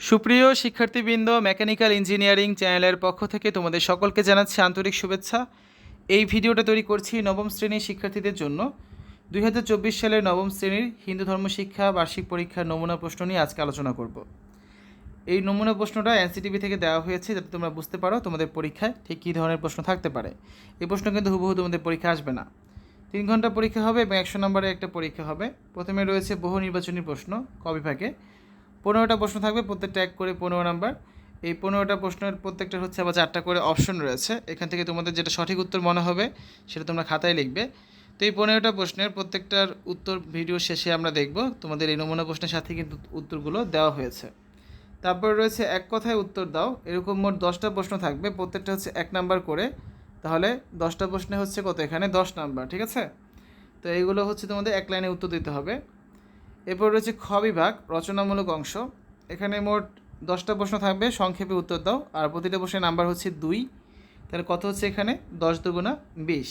সুপ্রিয় শিক্ষার্থীবৃন্দ, mechanical engineering চ্যানেলের পক্ষ থেকে তোমাদের সকলকে জানাচ্ছি আন্তরিক শুভেচ্ছা। এই ভিডিওটা তৈরি করছি নবম শ্রেণীর শিক্ষার্থীদের জন্য। 2024 সালের নবম শ্রেণীর হিন্দু ধর্ম শিক্ষা বার্ষিক পরীক্ষার নমুনা প্রশ্ন নিয়ে আজকে আলোচনা করব। এই নমুনা প্রশ্নটা এনসিটিভি থেকে দেওয়া হয়েছে যাতে তোমরা বুঝতে পারো তোমাদের পরীক্ষায় ঠিক কী ধরনের প্রশ্ন থাকতে পারে। এই প্রশ্ন কিন্তু হুবহু তোমাদের পরীক্ষা আসবে না। 3 ঘন্টা পরীক্ষা হবে এবং 100 নম্বরের একটা পরীক্ষা হবে। প্রথমে রয়েছে বহু নির্বাচনী প্রশ্ন ক বিভাগে। 15টা প্রশ্ন থাকবে, প্রত্যেকটা এক করে 15 নাম্বার। এই 15টা প্রশ্নের প্রত্যেকটা হচ্ছে আবার 4টা করে অপশন রয়েছে। এখান থেকে তোমাদের যেটা সঠিক উত্তর মনে হবে সেটা তোমরা খাতায় লিখবে। তো এই 15টা প্রশ্নের প্রত্যেকটার উত্তর ভিডিও শেষে আমরা দেখব। তোমাদের এই নমুনা প্রশ্নের সাথে কিন্তু উত্তরগুলো দেওয়া হয়েছে। তারপর রয়েছে এক কথায় উত্তর দাও। এরকম মোট 10টা প্রশ্ন থাকবে, প্রত্যেকটা হচ্ছে 1 নাম্বার করে। তাহলে 10টা প্রশ্নে হচ্ছে কত, এখানে 10 নাম্বার, ঠিক আছে? তো এইগুলো হচ্ছে তোমাদের এক লাইনে উত্তর দিতে হবে। এরপর রয়েছে খ বিভাগ রচনামূলক অংশ। এখানে মোট 10টা প্রশ্ন থাকবে, সংক্ষেপে উত্তর দাও। আর প্রতিটা প্রশ্নের নাম্বার হচ্ছে 2। তাহলে কত হচ্ছে এখানে 10 দুগুণা 20।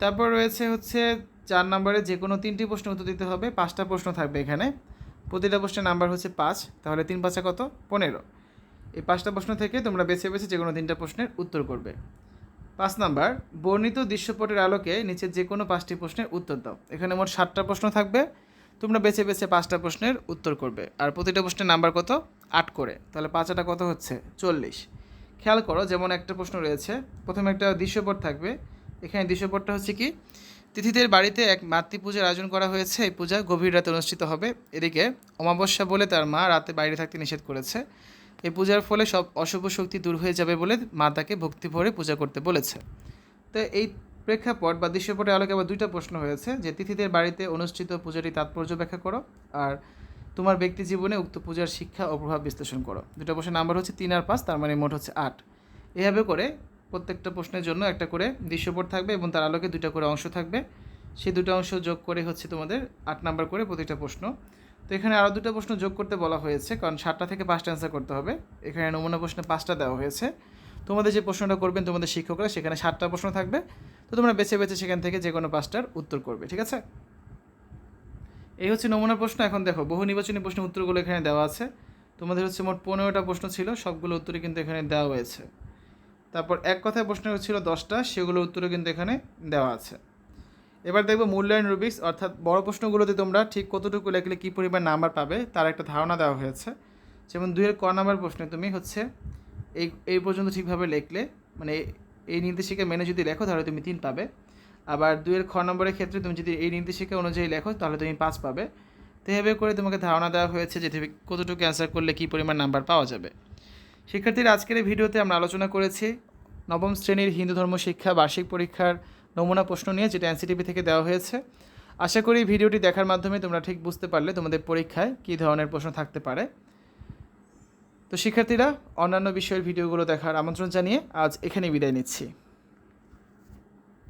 তারপর রয়েছে 4 নম্বরে যে কোনো 3টি প্রশ্ন উত্তর দিতে হবে। 5টা প্রশ্ন থাকবে এখানে, প্রতিটা প্রশ্নের নাম্বার হচ্ছে 5। তাহলে 3 5 কত, 15। এই 5টা প্রশ্ন থেকে তোমরা বেছে বেছে যে কোনো 3টা প্রশ্নের উত্তর করবে। 5 নাম্বার বর্ণিত দৃশ্যপটের আলোকে নিচে যে কোনো 5টি প্রশ্নের উত্তর দাও। এখানে মোট 7টা প্রশ্ন থাকবে, তোমরা বেছে বেছে 5টা প্রশ্নের উত্তর করবে। আর প্রতিটা প্রশ্নের নাম্বার কত, 8 করে। তাহলে 5 কত হচ্ছে 40। খেয়াল করো, যেমন একটা প্রশ্ন রয়েছে, প্রথমে একটা দৃশ্যপট থাকবে। এখানে দৃশ্যপটটা হচ্ছে কি, তিথিদের বাড়িতে এক মাতৃপূজার আয়োজন করা হয়েছে। এই পূজা গভীর রাতে অনুষ্ঠিত হবে। এদিকে অমাবস্যা বলে তার মা রাতে বাইরে থাকতে নিষেধ করেছে। এই পূজার ফলে সব অশুভ শক্তি দূর হয়ে যাবে বলে মা তাকে ভক্তি ভরে পূজা করতে বলেছে। তো এই প্রেক্ষাপট বা দৃশ্যপটের আলোকে আবার 2টা প্রশ্ন হয়েছে, যে তিথিদের বাড়িতে অনুষ্ঠিত পূজাটি তাৎপর্য ব্যাখ্যা করো, আর তোমার ব্যক্তি জীবনে উক্ত পূজার শিক্ষা ও প্রভাব বিশ্লেষণ করো। 2টা প্রশ্নের নাম্বার হচ্ছে 3 আর 5, তার মানে মোট হচ্ছে 8। এভাবে করে প্রত্যেকটা প্রশ্নের জন্য একটা করে দৃশ্যপট থাকবে এবং তার আলোকে 2টা করে অংশ থাকবে। সেই 2টা অংশ যোগ করে হচ্ছে তোমাদের 8 নাম্বার করে প্রতিটা প্রশ্ন। তো এখানে আরও 2টা প্রশ্ন যোগ করতে বলা হয়েছে, কারণ 7টা থেকে 5টা অ্যান্সার করতে হবে। এখানে নমুনা প্রশ্নে 5টা দেওয়া হয়েছে। তোমাদের যে প্রশ্নটা করবেন তোমাদের শিক্ষকরা, সেখানে 7টা প্রশ্ন থাকবে। তো তোমরা বেছে বেছে সেখান থেকে যে কোনো 5টার উত্তর করবে, ঠিক আছে? এই হচ্ছে নমুনা প্রশ্ন। এখন দেখো, বহু নির্বাচনী প্রশ্নের উত্তরগুলো এখানে দেওয়া আছে। তোমাদের হচ্ছে মোট 15টা প্রশ্ন ছিল, সবগুলো উত্তরই কিন্তু এখানে দেওয়া হয়েছে। তারপর এক কথায় প্রশ্ন ছিল 10টা, সেগুলো উত্তরও কিন্তু এখানে দেওয়া আছে। এবার দেখবো মূল্যায়ন রুবিক্স, অর্থাৎ বড় প্রশ্নগুলোতে তোমরা ঠিক কতটুকু লেখলে কী পরিমাণ নাম্বার পাবে তার একটা ধারণা দেওয়া হয়েছে। যেমন 2 এর ক নাম্বার প্রশ্নে তুমি হচ্ছে এই পর্যন্ত ঠিকভাবে লিখলে, মানে এই নির্দেশিকা মেনে যদি লেখো তাহলে তুমি 3 পাবে। আবার 2 এর খ নম্বরের ক্ষেত্রে তুমি যদি এই নির্দেশিকা অনুযায়ী লেখো তাহলে তুমি 5 পাবে। তো এভাবে করে তোমাকে ধারণা দেওয়া হয়েছে যে তুমি কতটুকু অ্যান্সার করলে কী পরিমাণ নাম্বার পাওয়া যাবে। শিক্ষার্থীরা, আজকের এই ভিডিওতে আমরা আলোচনা করেছি নবম শ্রেণীর হিন্দু ধর্ম শিক্ষা বার্ষিক পরীক্ষার নমুনা প্রশ্ন নিয়ে, যেটা এনসিটিভি থেকে দেওয়া হয়েছে। আশা করি ভিডিওটি দেখার মাধ্যমে তোমরা ঠিক বুঝতে পারলে তোমাদের পরীক্ষায় কী ধরনের প্রশ্ন থাকতে পারে। তো শিক্ষার্থীরা, অন্যান্য বিষয়ের ভিডিওগুলো দেখার আমন্ত্রণ জানিয়ে আজ এখানেই বিদায় নিচ্ছি।